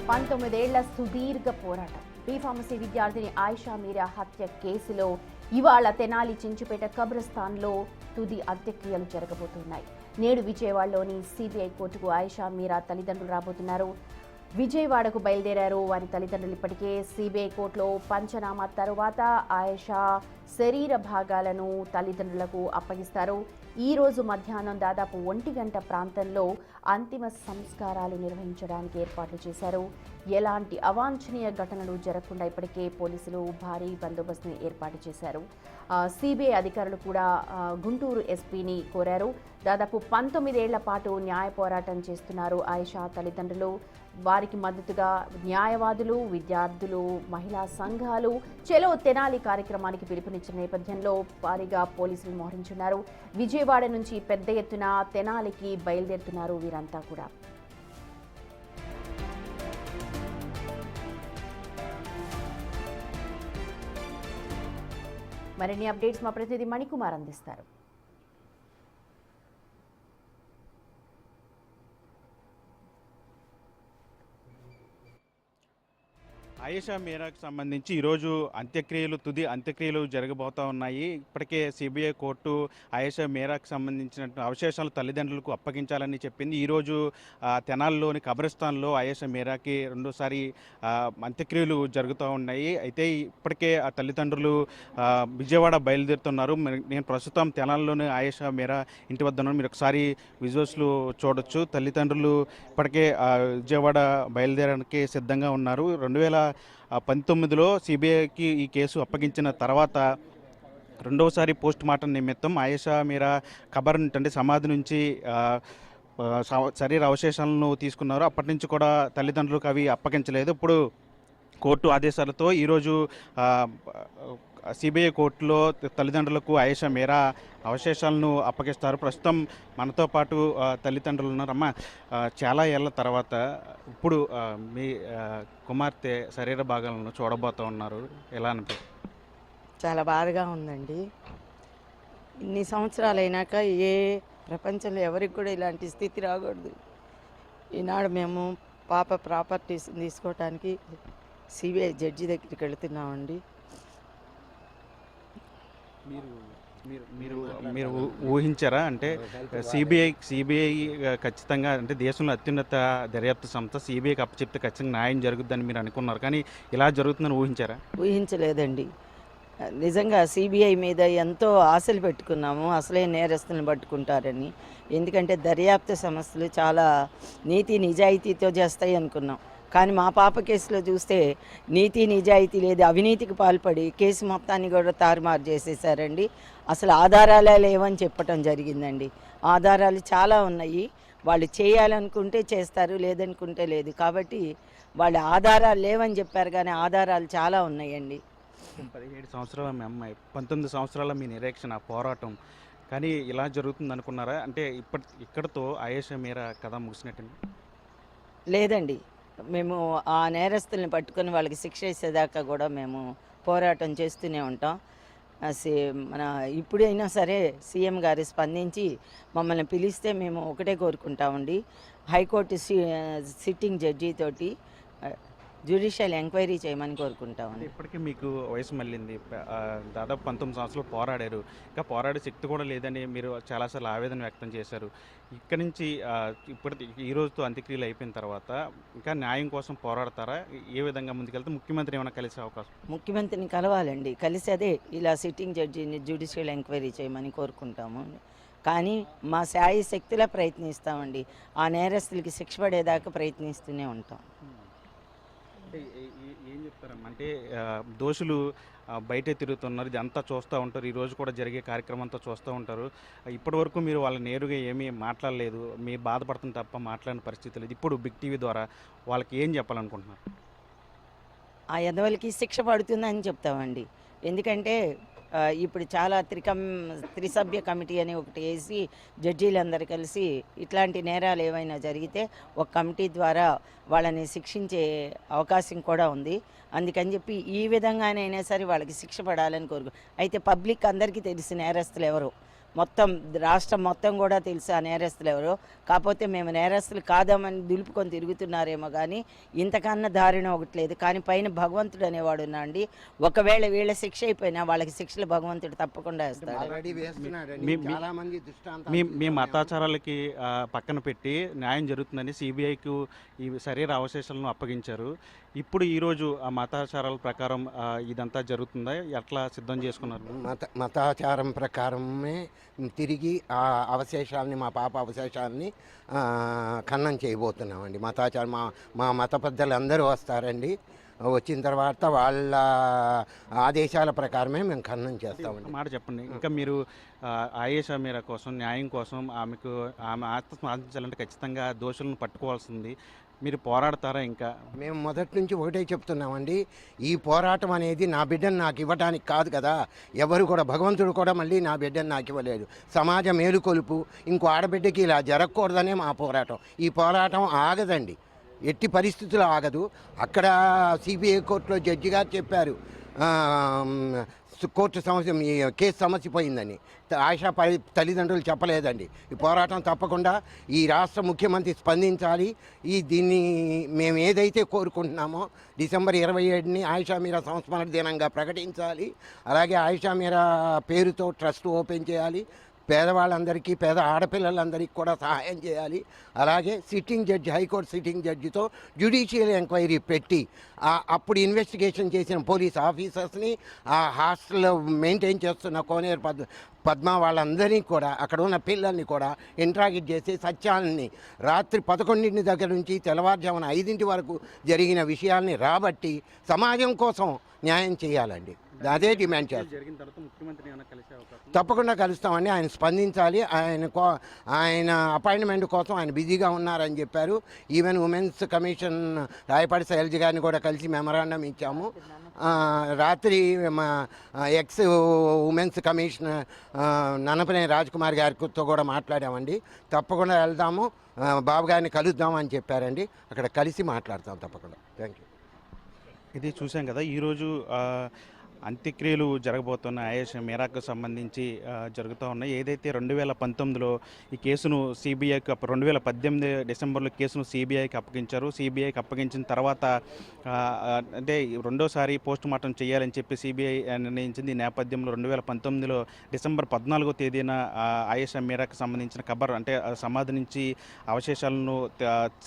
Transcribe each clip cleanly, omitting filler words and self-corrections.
19 ఏళ్ల సుదీర్ఘ పోరాటం. బి ఫార్మసీ విద్యార్థిని ఆయిషా మీరా హత్య కేసులో ఇవాళ తెనాలి చించుపేట కబ్రస్థాన్లో తుది అంత్యక్రియలు జరగబోతున్నాయి. నేడు విజయవాడలోని సిబిఐ కోర్టుకు ఆయిషా మీరా తల్లిదండ్రులు రాబోతున్నారు. విజయవాడకు బయలుదేరారు. వారి తల్లిదండ్రులు ఇప్పటికే సిబిఐ కోర్టులో పంచనామా తరువాత ఆయిషా శరీర భాగాలను తల్లిదండ్రులకు అప్పగిస్తారు. ఈ రోజు మధ్యాహ్నం దాదాపు 1 గంట ప్రాంతంలో అంతిమ సంస్కారాలు నిర్వహించడానికి ఏర్పాట్లు చేశారు. ఎలాంటి అవాంఛనీయ ఘటనలు జరగకుండా ఇప్పటికే పోలీసులు భారీ బందోబస్తుని ఏర్పాటు చేశారు. సిబిఐ అధికారులు కూడా గుంటూరు ఎస్పీని కోరారు. దాదాపు 19 ఏళ్ల పాటు న్యాయ పోరాటం చేస్తున్నారు ఆయిషా తల్లిదండ్రులు. వారికి మద్దతుగా న్యాయవాదులు, విద్యార్థులు, మహిళా సంఘాలు చెలో తెనాలి కార్యక్రమానికి పిలుపునిచ్చిన నేపథ్యంలో భారీగా పోలీసులు మోహరించున్నారు. విజయవాడ నుంచి పెద్ద ఎత్తున తెనాలికి బయలుదేరుతున్నారు వీరంతా కూడా. మరిన్ని అప్డేట్స్ మా ప్రతినిధి మణికుమార్ అందిస్తారు. ఆయిషా మీరాకు సంబంధించి ఈరోజు తుది అంత్యక్రియలు జరగబోతూ ఉన్నాయి. ఇప్పటికే సిబిఐ కోర్టు ఆయిషా మీరాకు సంబంధించిన అవశేషాలు తల్లిదండ్రులకు అప్పగించాలని చెప్పింది. ఈరోజు తెనాలిలోని కబ్రస్థాన్లో ఆయిషా మీరాకి రెండోసారి అంత్యక్రియలు జరుగుతూ ఉన్నాయి. అయితే ఇప్పటికే ఆ తల్లిదండ్రులు విజయవాడ బయలుదేరుతున్నారు. నేను ప్రస్తుతం తెనాలిలోని ఆయిషా మీరా ఇంటి వద్ద ఉన్నాను. మీరు ఒకసారి విజువల్స్లు చూడొచ్చు. తల్లిదండ్రులు ఇప్పటికే విజయవాడ బయలుదేరడానికి సిద్ధంగా ఉన్నారు. 2019లో సిబిఐకి ఈ కేసు అప్పగించిన తర్వాత రెండవసారి పోస్ట్ మార్టం నిమిత్తం ఆయిషా మీరా ఖబర్ అంటే సమాధి నుంచి శరీర అవశేషాలను తీసుకున్నారు. అప్పటి నుంచి కూడా తల్లిదండ్రులకు అవి అప్పగించలేదు. ఇప్పుడు కోర్టు ఆదేశాలతో ఈరోజు సిబిఐ కోర్టులో తల్లిదండ్రులకు ఆయిషా మీరా అవశేషాలను అప్పగిస్తారు. ప్రస్తుతం మనతో పాటు తల్లిదండ్రులు ఉన్నారమ్మా. చాలా ఏళ్ల తర్వాత ఇప్పుడు మీ కుమార్తె శరీర భాగాలను చూడబోతూ ఉన్నారు. ఎలా అనిపిస్తుంది? చాలా బాధగా ఉందండి. ఇన్ని సంవత్సరాలు అయినాక ఏ ప్రపంచంలో ఎవరికి కూడా ఇలాంటి స్థితి రాకూడదు. ఈనాడు మేము పాప ప్రాపర్టీస్ తీసుకోవటానికి సిబిఐ జడ్జి దగ్గరికి వెళుతున్నామండి. మీరు ఊహించారా? అంటే సిబిఐ ఖచ్చితంగా అంటే దేశంలో అత్యున్నత దర్యాప్తు సంస్థ సిబిఐకి అప్పచెప్తే ఖచ్చితంగా న్యాయం జరుగుతుందని మీరు అనుకున్నారు, కానీ ఇలా జరుగుతుందని ఊహించారా? ఊహించలేదండి. నిజంగా సిబిఐ మీద ఎంతో ఆశలు పెట్టుకున్నాము, అసలే నేరస్తులను పట్టుకుంటారని. ఎందుకంటే దర్యాప్తు సంస్థలు చాలా నీతి నిజాయితీతో చేస్తాయి అనుకున్నాం. కానీ మా పాప కేసులో చూస్తే నీతి నిజాయితీ లేదు, అవినీతికి పాల్పడి కేసు మొత్తాన్ని కూడా తారుమారు చేసేసారండి. అసలు ఆధారాలే లేవని చెప్పటం జరిగిందండి. ఆధారాలు చాలా ఉన్నాయి. వాళ్ళు చేయాలనుకుంటే చేస్తారు, లేదనుకుంటే లేదు. కాబట్టి వాళ్ళ ఆధారాలు లేవని చెప్పారు, కానీ ఆధారాలు చాలా ఉన్నాయండి. 17 సంవత్సరాల మీ అమ్మాయి, 19 సంవత్సరాల మీ నిరీక్షణ పోరాటం, కానీ ఇలా జరుగుతుంది అనుకున్నారా? అంటే ఇక్కడతో ఆయిషా మీరా కథ ముగిసినట్టు లేదండి. మేము ఆ నేరస్తుల్ని పట్టుకొని వాళ్ళకి శిక్ష వేసేదాకా కూడా మేము పోరాటం చేస్తూనే ఉంటాం. మన ఇప్పుడైనా సరే సీఎం గారు స్పందించి మమ్మల్ని పిలిస్తే మేము ఒకటే కోరుకుంటామండి. హైకోర్టు సిట్టింగ్ జడ్జి తోటి జ్యుడిషియల్ ఎంక్వైరీ చేయమని కోరుకుంటామండి. ఇప్పటికీ మీకు వయసు మళ్ళింది, దాదాపు 19 సంవత్సరాలు పోరాడారు. ఇంకా పోరాడే శక్తి కూడా లేదని మీరు చాలాసార్లు ఆవేదన వ్యక్తం చేశారు. ఇక్కడి నుంచి ఈ రోజుతో అంత్యక్రియలు అయిపోయిన తర్వాత ఇంకా న్యాయం కోసం పోరాడతారా? ఏ విధంగా ముందుకెళ్తే ముఖ్యమంత్రి ఏమైనా కలిసే అవకాశం? ముఖ్యమంత్రిని కలవాలండి. కలిసి అదే ఇలా సిట్టింగ్ జడ్జిని జ్యుడిషియల్ ఎంక్వైరీ చేయమని కోరుకుంటాము. కానీ మా శాయి శక్తిలా ప్రయత్నిస్తామండి. ఆ నేరస్తులకి శిక్ష పడేదాకా ప్రయత్నిస్తూనే ఉంటాం. ఏం చెప్తారమ్మా? అంటే దోషులు బయటే తిరుగుతున్నారు, ఇది అంతా చూస్తూ ఉంటారు, ఈరోజు కూడా జరిగే కార్యక్రమం అంతా చూస్తూ ఉంటారు. ఇప్పటి వరకు మీరు వాళ్ళ నేరుగా ఏమీ మాట్లాడలేదు, మీ బాధపడుతుంది తప్ప మాట్లాడిన పరిస్థితి లేదు. ఇప్పుడు బిగ్ టీవీ ద్వారా వాళ్ళకి ఏం చెప్పాలనుకుంటున్నారు? ఆ ఎదవలకి శిక్ష పడుతుందని చెప్తామండి. ఎందుకంటే ఇప్పుడు చాలా త్రిసభ్య కమిటీ అని ఒకటి వేసి జడ్జీలందరూ కలిసి ఇట్లాంటి నేరాలు ఏవైనా జరిగితే ఒక కమిటీ ద్వారా వాళ్ళని శిక్షించే అవకాశం కూడా ఉంది. అందుకని చెప్పి ఈ విధంగానైనా సరే వాళ్ళకి శిక్ష పడాలని అయితే పబ్లిక్ అందరికీ తెలిసి నేరస్తులు ఎవరు మొత్తం రాష్ట్రం మొత్తం కూడా తెలుసు ఆ నేరస్తులు ఎవరో. కాకపోతే మేము నేరస్తులు కాదామని దులుపుకొని తిరుగుతున్నారేమో కానీ ఇంతకన్నా దారుణం ఒకటి లేదు. కానీ పైన భగవంతుడు అనేవాడు ఉన్నాండి. ఒకవేళ వీళ్ళ శిక్ష అయిపోయినా వాళ్ళకి శిక్షలు భగవంతుడు తప్పకుండా వేస్తాడు. మీ మతాచారాలకి పక్కన పెట్టి న్యాయం జరుగుతుందని సిబిఐకి ఈ శరీర అవశేషాలను అప్పగించారు. ఇప్పుడు ఈరోజు ఆ మతాచారాల ప్రకారం ఇదంతా జరుగుతుందా? ఎట్లా సిద్ధం చేసుకున్నారు? మతాచారం ప్రకారమే తిరిగి ఆ అవశేషాలని, మా పాప అవశేషాలని ఖననం చేయబోతున్నామండి. మతాచారం మా మత పెద్దలు అందరూ వస్తారండి. వచ్చిన తర్వాత వాళ్ళ ఆదేశాల ప్రకారమే మేము ఖననం చేస్తామండి. మాట చెప్పండి. ఇంకా మీరు ఆయేషా మీరా కోసం, న్యాయం కోసం ఆమె ఆత్మహత్యాలంటే ఖచ్చితంగా దోషులను పట్టుకోవాల్సింది. మీరు పోరాడతారా? ఇంకా మేము మొదటి నుంచి ఒకటే చెప్తున్నామండి, ఈ పోరాటం అనేది నా బిడ్డను నాకు ఇవ్వడానికి కాదు కదా. ఎవరు కూడా, భగవంతుడు కూడా మళ్ళీ నా బిడ్డను నాకు ఇవ్వలేదు. సమాజ మేలుకొలుపు, ఇంకో ఆడబిడ్డకి ఇలా జరగకూడదనే మా పోరాటం. ఈ పోరాటం ఆగదండి, ఎట్టి పరిస్థితుల్లో ఆగదు. అక్కడ సిబిఐ కోర్టులో జడ్జి గారు చెప్పారు, కోర్టు సమస్య, కేసు సమస్యపోయిందని. ఆయిషా తల్లిదండ్రులు చెప్పలేదండి. ఈ పోరాటం తప్పకుండా ఈ రాష్ట్ర ముఖ్యమంత్రి స్పందించాలి. దీన్ని మేము ఏదైతే కోరుకుంటున్నామో డిసెంబర్ 27ని ఆయిషా మీరా సంస్మరణ దినంగా ప్రకటించాలి. అలాగే ఆయిషా మీరా పేరుతో ట్రస్ట్ ఓపెన్ చేయాలి. పేదవాళ్ళందరికీ, పేద ఆడపిల్లలందరికీ కూడా సహాయం చేయాలి. అలాగే సిట్టింగ్ జడ్జి, హైకోర్టు సిట్టింగ్ జడ్జితో జ్యుడిషియల్ ఎంక్వైరీ పెట్టి అప్పుడు ఇన్వెస్టిగేషన్ చేసిన పోలీస్ ఆఫీసర్స్ని, ఆ హాస్టల్లో మెయింటైన్ చేస్తున్న కోనేరు పద్మ వాళ్ళందరినీ కూడా, అక్కడ ఉన్న పిల్లల్ని కూడా ఇంట్రాగేట్ చేసి సత్యాలని రాత్రి 11 దగ్గర నుంచి తెల్లవారుజామున 5 వరకు జరిగిన విషయాల్ని రాబట్టి సమాజం కోసం న్యాయం చేయాలండి. అదే డిమాండ్ చేస్తాం. తప్పకుండా కలుస్తామండి. ఆయన స్పందించాలి. ఆయన అపాయింట్మెంట్ కోసం ఆయన బిజీగా ఉన్నారని చెప్పారు. Even women's commission Rayapati Sailaja గారిని కూడా కలిసి మెమరాండం ఇచ్చాము. రాత్రి మా ex women's commissioner Nannapaneni Rajkumar గారితో కూడా మాట్లాడామండి. తప్పకుండా వెళ్దాము, బాబు గారిని కలుద్దాము అని చెప్పారండి. అక్కడ కలిసి మాట్లాడతాం తప్పకుండా. Thank you. ఇది చూసాం కదా, ఈరోజు అంత్యక్రియలు జరగబోతున్న ఆయేషా మీరాకు సంబంధించి జరుగుతూ ఉన్నాయి. ఏదైతే 2019లో ఈ కేసును సిబిఐకి 2018 డిసెంబర్లో కేసును సిబిఐకి అప్పగించారు. సిబిఐకి అప్పగించిన తర్వాత అంటే రెండోసారి పోస్ట్ మార్టం చేయాలని చెప్పి సిబిఐ నిర్ణయించింది. ఈ నేపథ్యంలో 2019లో డిసెంబర్ 14వ తేదీన ఆయేషా మీరాకు సంబంధించిన ఖబర్, అంటే సమాధి నుంచి అవశేషాలను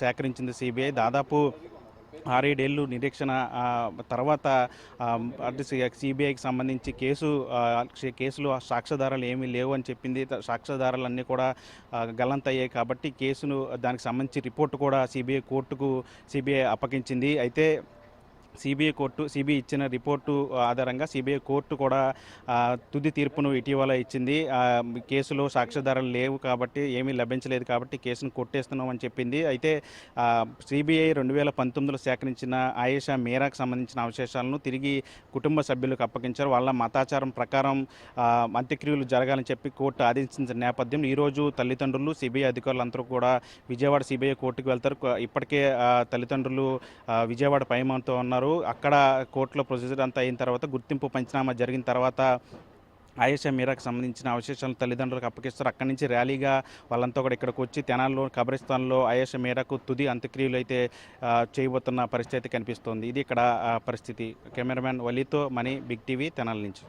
సేకరించింది సిబిఐ. దాదాపు 6-7 ఏళ్ళు నిరీక్షణ తర్వాత సిబిఐకి సంబంధించి కేసులో సాక్ష్యాధారాలు ఏమీ లేవు అని చెప్పింది. సాక్ష్యాధారాలన్నీ కూడా గల్లంతయ్యాయి కాబట్టి కేసును, దానికి సంబంధించి రిపోర్టు కూడా సిబిఐ అప్పగించింది. అయితే సిబిఐ ఇచ్చిన రిపోర్టు ఆధారంగా సిబిఐ కోర్టు కూడా తుది తీర్పును ఇటీవల ఇచ్చింది. కేసులో సాక్ష్యాధారాలు లేవు కాబట్టి, ఏమీ లభించలేదు కాబట్టి కేసును కొట్టేస్తున్నామని చెప్పింది. అయితే సిబిఐ 2019లో సేకరించిన ఆయేషా మీరాకు సంబంధించిన అవశేషాలను తిరిగి కుటుంబ సభ్యులకు అప్పగించారు. వాళ్ళ మతాచారం ప్రకారం అంత్యక్రియలు జరగాలని చెప్పి కోర్టు ఆదేశించిన నేపథ్యంలో ఈరోజు తల్లిదండ్రులు, సిబిఐ అధికారులందరూ కూడా విజయవాడ సిబిఐ కోర్టుకు వెళ్తారు. ఇప్పటికే తల్లిదండ్రులు విజయవాడ పైమాన్తో ఉన్నారు. అక్కడ కోర్టులో ప్రొసీజర్ అంతా అయిన తర్వాత, గుర్తింపు పంచనామా జరిగిన తర్వాత ఆయేషా మీరాకు సంబంధించిన అవశేషాలను తల్లిదండ్రులకు అప్పగిస్తారు. అక్కడి నుంచి ర్యాలీగా వాళ్ళంతా కూడా ఇక్కడికి వచ్చి తెనాల్లో కబ్రిస్తాన్లో ఆయేషా మీరాకు తుది అంత్యక్రియలు అయితే చేయబోతున్న పరిస్థితి కనిపిస్తోంది. ఇది ఇక్కడ పరిస్థితి. కెమెరామ్యాన్ వలీతో మణి, బిగ్ టీవీ, తెనాల నుంచి.